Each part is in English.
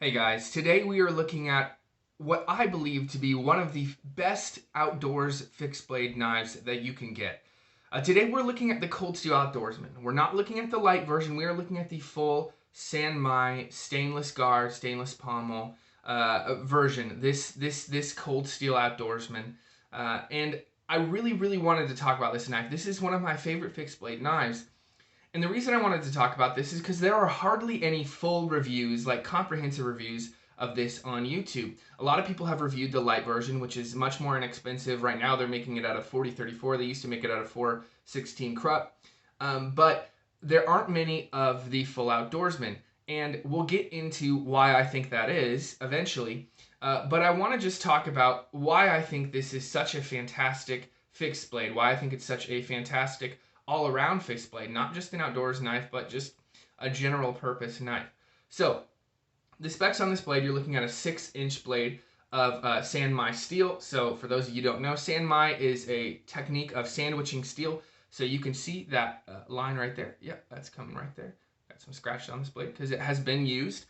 Hey guys, today we are looking at what I believe to be one of the best outdoors fixed blade knives that you can get. Today we're looking at the Cold Steel Outdoorsman. We're not looking at the light version, we are looking at the full San Mai stainless guard, stainless pommel version, this Cold Steel Outdoorsman. And I really wanted to talk about this knife. This is one of my favorite fixed blade knives. And the reason I wanted to talk about this is because there are hardly any full reviews, like comprehensive reviews of this on YouTube. A lot of people have reviewed the light version, which is much more inexpensive. Right now they're making it out of 4034. They used to make it out of 416 Krupp. But there aren't many of the full outdoorsman. And we'll get into why I think that is eventually. But I want to just talk about why I think this is such a fantastic fixed blade, why I think it's such a fantastic all-around fixed blade, not just an outdoors knife, but just a general purpose knife. So the specs on this blade, you're looking at a 6-inch blade of San Mai steel. So for those of you who don't know, San Mai is a technique of sandwiching steel. So you can see that line right there. Yep, that's coming right there. Got some scratches on this blade because it has been used.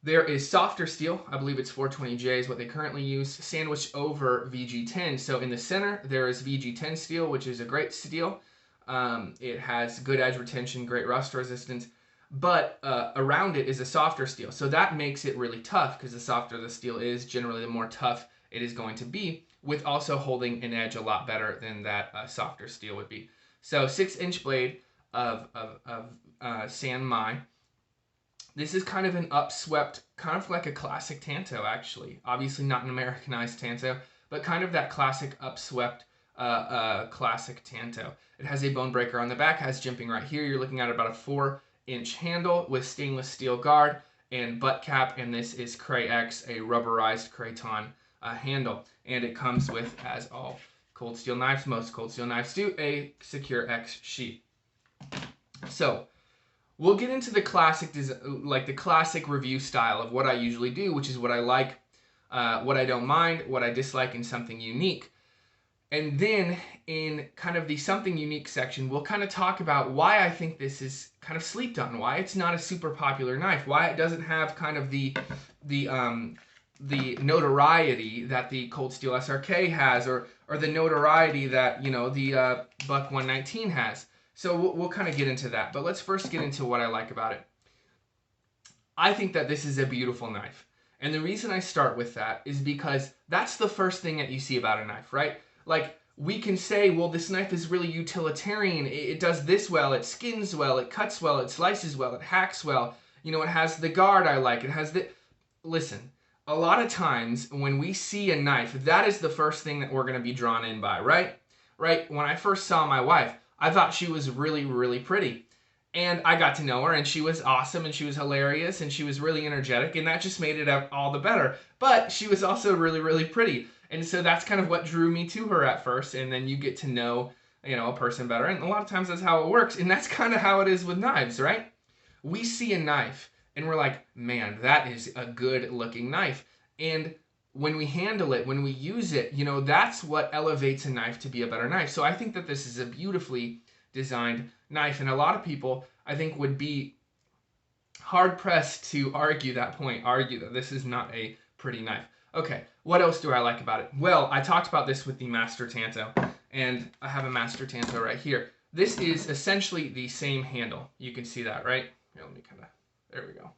There is softer steel, I believe it's 420J is what they currently use, sandwiched over VG10. So in the center, there is VG10 steel, which is a great steel. It has good edge retention, great rust resistance, but around it is a softer steel. So that makes it really tough because the softer the steel is, generally the more tough it is going to be, with also holding an edge a lot better than that softer steel would be. So 6-inch blade of San Mai. This is kind of an upswept, kind of like a classic Tanto, actually. Obviously not an Americanized Tanto, but kind of that classic upswept classic Tanto. It has a bone breaker on the back, has jimping right here. You're looking at about a 4-inch handle with stainless steel guard and butt cap, and this is Cray X, a rubberized Craton handle. And it comes with, as all Cold Steel knives, most Cold Steel knives do, a Secure X sheath. So, we'll get into the classic, like the classic review style of what I usually do, which is what I like, what I don't mind, what I dislike, and something unique. And then in kind of the something unique section, we'll kind of talk about why I think this is kind of slept on, why it's not a super popular knife, why it doesn't have kind of the notoriety that the Cold Steel SRK has, or the notoriety that, you know, the Buck 119 has. So we'll kind of get into that, but let's first get into what I like about it. I think that this is a beautiful knife. And the reason I start with that is because that's the first thing that you see about a knife, right? Like, we can say, well, this knife is really utilitarian. It does this well, it skins well, it cuts well, it slices well, it hacks well. You know, it has the guard I like, it has the... Listen, a lot of times when we see a knife, that is the first thing that we're going to be drawn in by, right? Right? When I first saw my wife, I thought she was really pretty. And I got to know her, and she was awesome, and she was hilarious, and she was really energetic, and that just made it all the better. But she was also really pretty. And so that's kind of what drew me to her at first, and then you get to know, you know, a person better. And a lot of times that's how it works, and that's kind of how it is with knives, right? We see a knife, and we're like, man, that is a good-looking knife. And when we handle it, when we use it, you know, that's what elevates a knife to be a better knife. So I think that this is a beautifully designed knife, and a lot of people, I think, would be hard-pressed to argue that point, argue that this is not a pretty knife. Okay, what else do I like about it? Well, I talked about this with the Master Tanto, and I have a Master Tanto right here. This is essentially the same handle. You can see that, right? Here, let me kind of, there we go.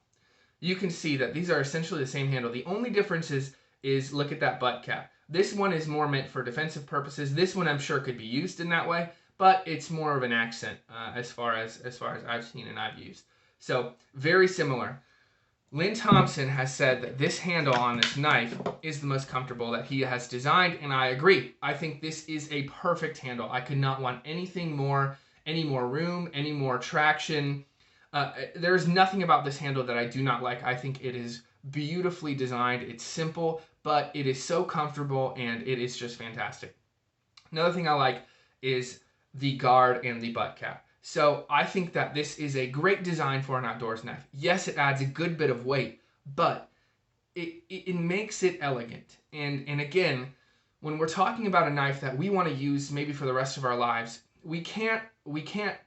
You can see that these are essentially the same handle. The only difference is look at that butt cap. This one is more meant for defensive purposes. This one I'm sure could be used in that way, but it's more of an accent as far as I've seen and I've used. So very similar. Lynn Thompson has said that this handle on this knife is the most comfortable that he has designed, and I agree. I think this is a perfect handle. I could not want anything more, any more room, any more traction. There's nothing about this handle that I do not like. I think it is beautifully designed. It's simple, but it is so comfortable, and it is just fantastic. Another thing I like is the guard and the butt cap. So I think that this is a great design for an outdoors knife. Yes, it adds a good bit of weight, but it makes it elegant. And again, when we're talking about a knife that we want to use maybe for the rest of our lives, we can't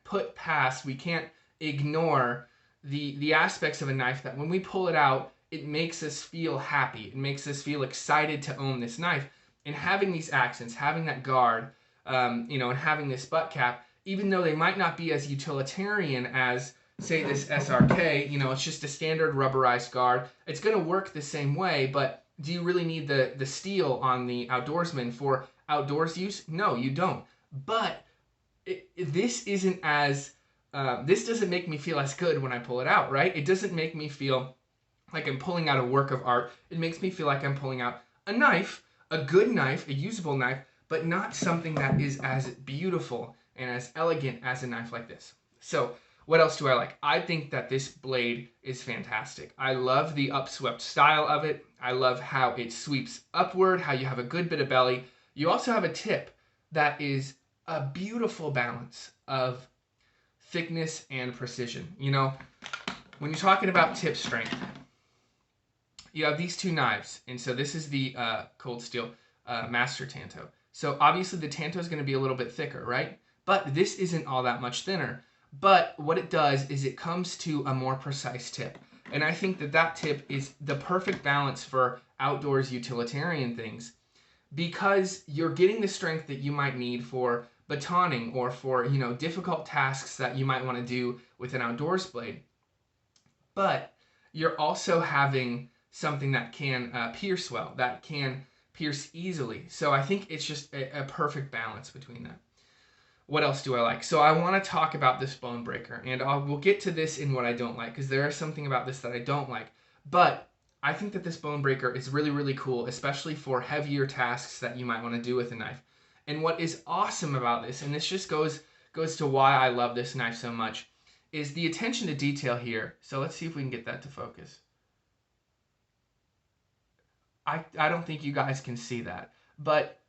put past, we can't ignore the aspects of a knife that when we pull it out, it makes us feel happy. It makes us feel excited to own this knife. And having these accents, having that guard, and having this butt cap, even though they might not be as utilitarian as, say, this SRK, it's just a standard rubberized guard. It's going to work the same way, but do you really need the steel on the Outdoorsman for outdoors use? No, you don't. But this isn't as, this doesn't make me feel as good when I pull it out, right? It doesn't make me feel like I'm pulling out a work of art. It makes me feel like I'm pulling out a knife, a good knife, a usable knife, but not something that is as beautiful and as elegant as a knife like this. So what else do I like? I think that this blade is fantastic. I love the upswept style of it. I love how it sweeps upward, how you have a good bit of belly. You also have a tip that is a beautiful balance of thickness and precision. When you're talking about tip strength, you have these two knives, and so this is the Cold Steel Master Tanto. So obviously the Tanto is going to be a little bit thicker, right? But this isn't all that much thinner. But what it does is it comes to a more precise tip. And I think that tip is the perfect balance for outdoors utilitarian things, because you're getting the strength that you might need for batoning or for, difficult tasks that you might want to do with an outdoors blade. But you're also having something that can pierce well, that can pierce easily. So I think it's just a perfect balance between that. What else do I like? So I want to talk about this bone breaker, and we'll get to this in what I don't like, because there is something about this that I don't like. But I think that this bone breaker is really, really cool, especially for heavier tasks that you might want to do with a knife. And what is awesome about this, and this just goes to why I love this knife so much, is the attention to detail here. So let's see if we can get that to focus. I don't think you guys can see that, but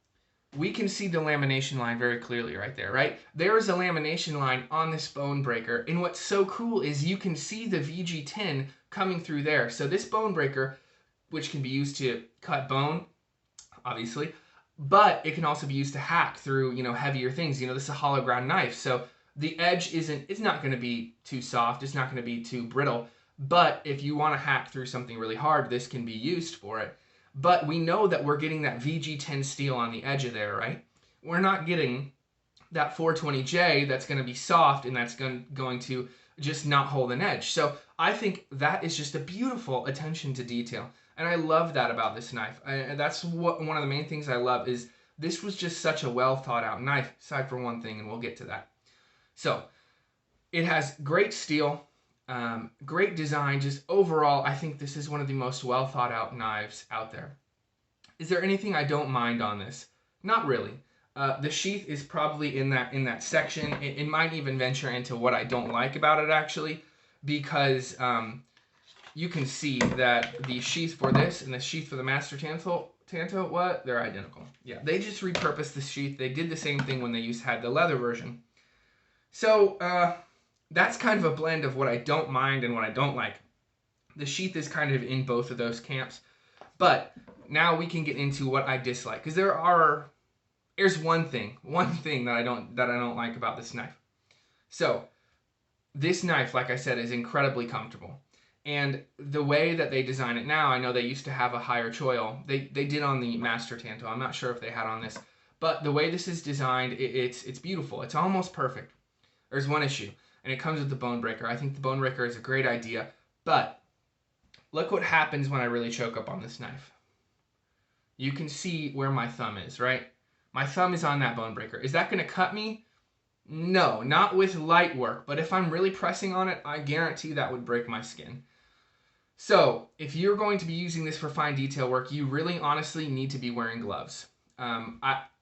we can see the lamination line very clearly right there, right? There is a lamination line on this bone breaker, and what's so cool is you can see the VG10 coming through there. So this bone breaker, which can be used to cut bone, obviously, but it can also be used to hack through, heavier things. This is a hollow ground knife, so the edge it's not going to be too soft, it's not going to be too brittle, but if you want to hack through something really hard, this can be used for it. But we know that we're getting that VG10 steel on the edge of there, right? We're not getting that 420J that's going to be soft and that's going to just not hold an edge. So I think that is just a beautiful attention to detail. And I love that about this knife. That's one of the main things I love is this was just such a well thought out knife, aside from one thing, and we'll get to that. So it has great steel. Great design. Just overall, I think this is one of the most well thought out knives out there. Is there anything I don't mind on this? Not really. The sheath is probably in that section. It might even venture into what I don't like about it, actually, because you can see that the sheath for this and the sheath for the Master Tanto, they're identical. Yeah, they just repurposed the sheath. They did the same thing when they had the leather version. So, that's kind of a blend of what I don't mind and what I don't like. The sheath is kind of in both of those camps. But now we can get into what I dislike, because there's one thing that I don't like about this knife. So this knife, like I said, is incredibly comfortable. And the way that they design it now, I know they used to have a higher choil. They did on the Master Tanto. I'm not sure if they had on this. But the way this is designed, it's beautiful. It's almost perfect. There's one issue, and it comes with the bone breaker. I think the bone breaker is a great idea, but look what happens when I really choke up on this knife. You can see where my thumb is, right? My thumb is on that bone breaker. Is that going to cut me? No, not with light work, but if I'm really pressing on it, I guarantee that would break my skin. So if you're going to be using this for fine detail work, you really honestly need to be wearing gloves.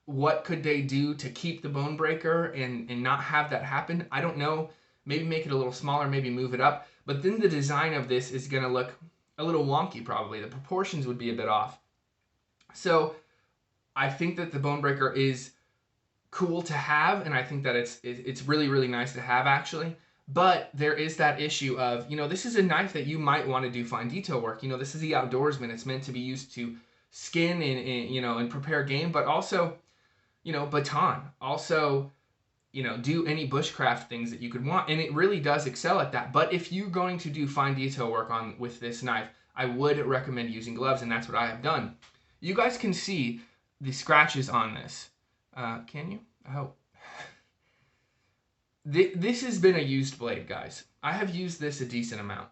What could they do to keep the bone breaker and not have that happen? I don't know. Maybe make it a little smaller, maybe move it up. But then the design of this is going to look a little wonky probably. The proportions would be a bit off. So I think that the bone breaker is cool to have, and I think that it's really, really nice to have actually. But there is that issue of, this is a knife that you might want to do fine detail work. This is the Outdoorsman. It's meant to be used to skin and prepare game, but also, baton. Also, do any bushcraft things that you could want, and it really does excel at that. But if you're going to do fine detail work with this knife, I would recommend using gloves, and that's what I have done. You guys can see the scratches on this. Can you? I hope. This has been a used blade, guys. I have used this a decent amount.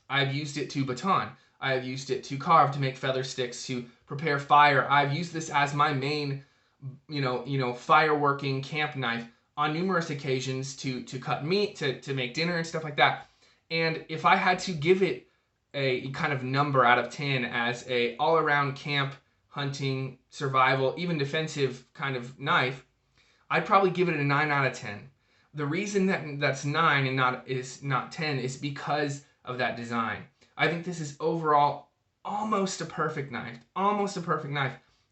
I've used it to baton. I have used it to carve, to make feather sticks, to prepare fire. I've used this as my main, fireworking camp knife on numerous occasions to cut meat, to make dinner and stuff like that. And if I had to give it a kind of number out of 10 as a all-around camp, hunting, survival, even defensive kind of knife, I'd probably give it a 9 out of 10. The reason that's 9 and not 10 is because of that design. I think this is overall almost a perfect knife,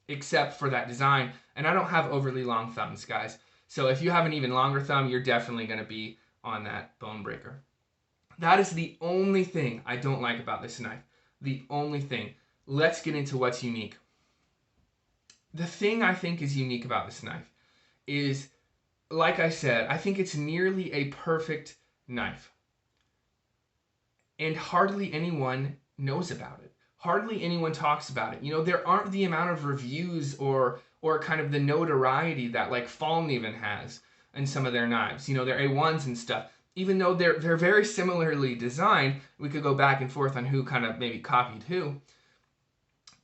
except for that design. And I don't have overly long thumbs, guys. So if you have an even longer thumb, you're definitely going to be on that bone breaker. That is the only thing I don't like about this knife. The only thing. Let's get into what's unique. The thing I think is unique about this knife is, like I said, I think it's nearly a perfect knife. And hardly anyone knows about it. Hardly anyone talks about it. There aren't the amount of reviews or kind of the notoriety that like Fallen even has in some of their knives. Their A1s and stuff. Even though they're very similarly designed, we could go back and forth on who kind of maybe copied who.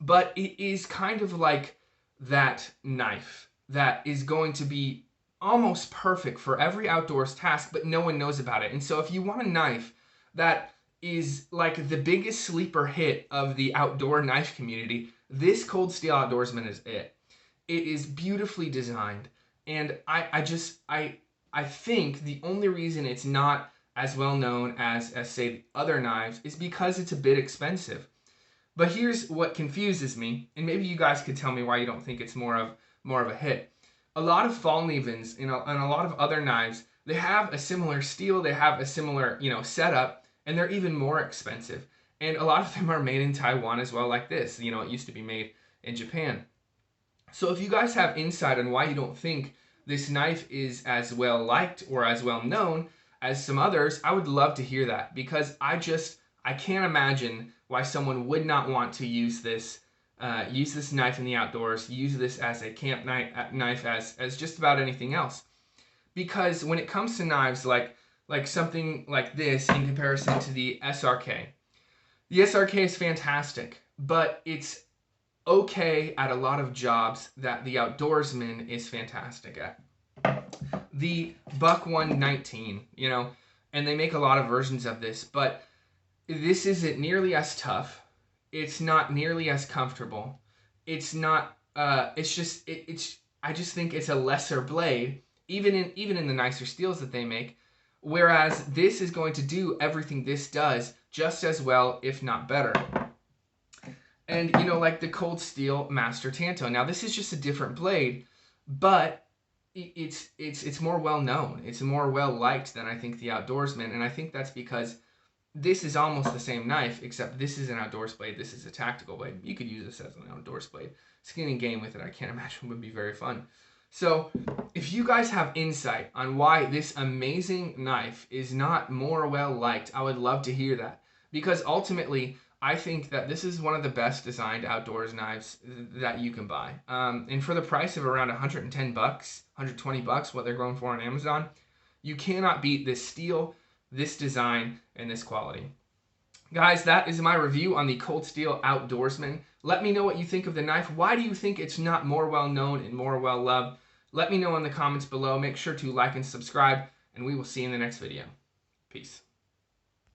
But it is kind of like that knife that is going to be almost perfect for every outdoors task, but no one knows about it. And so if you want a knife that is like the biggest sleeper hit of the outdoor knife community, this Cold Steel Outdoorsman is it. It is beautifully designed, and I think the only reason it's not as well known as say the other knives is because it's a bit expensive. But here's what confuses me, and maybe you guys could tell me why you don't think it's more of a hit. A lot of Fallnevens, and a lot of other knives, they have a similar steel, they have a similar setup, and they're even more expensive. And a lot of them are made in Taiwan as well, like this. It used to be made in Japan. So if you guys have insight on why you don't think this knife is as well liked or as well known as some others, I would love to hear that, because I can't imagine why someone would not want to use this knife in the outdoors, use this as a camp knife, as just about anything else. Because when it comes to knives like something like this in comparison to the SRK is fantastic, but it's okay at a lot of jobs that the Outdoorsman is fantastic at. The Buck 119, and they make a lot of versions of this, but this isn't nearly as tough. It's not nearly as comfortable. It's not. I just think it's a lesser blade, even in the nicer steels that they make. Whereas this is going to do everything this does just as well, if not better. And like the Cold Steel Master Tanto. Now this is just a different blade, but it's more well known. It's more well liked than I think the Outdoorsman, and I think that's because this is almost the same knife, except this is an outdoors blade, this is a tactical blade. You could use this as an outdoors blade. Skin and game with it, I can't imagine would be very fun. So if you guys have insight on why this amazing knife is not more well liked, I would love to hear that. Because ultimately, I think that this is one of the best designed outdoors knives that you can buy. And for the price of around 110 bucks, 120 bucks, what they're going for on Amazon, you cannot beat this steel, this design, and this quality. Guys, that is my review on the Cold Steel Outdoorsman. Let me know what you think of the knife. Why do you think it's not more well known and more well loved? Let me know in the comments below. Make sure to like and subscribe, and we will see you in the next video. Peace.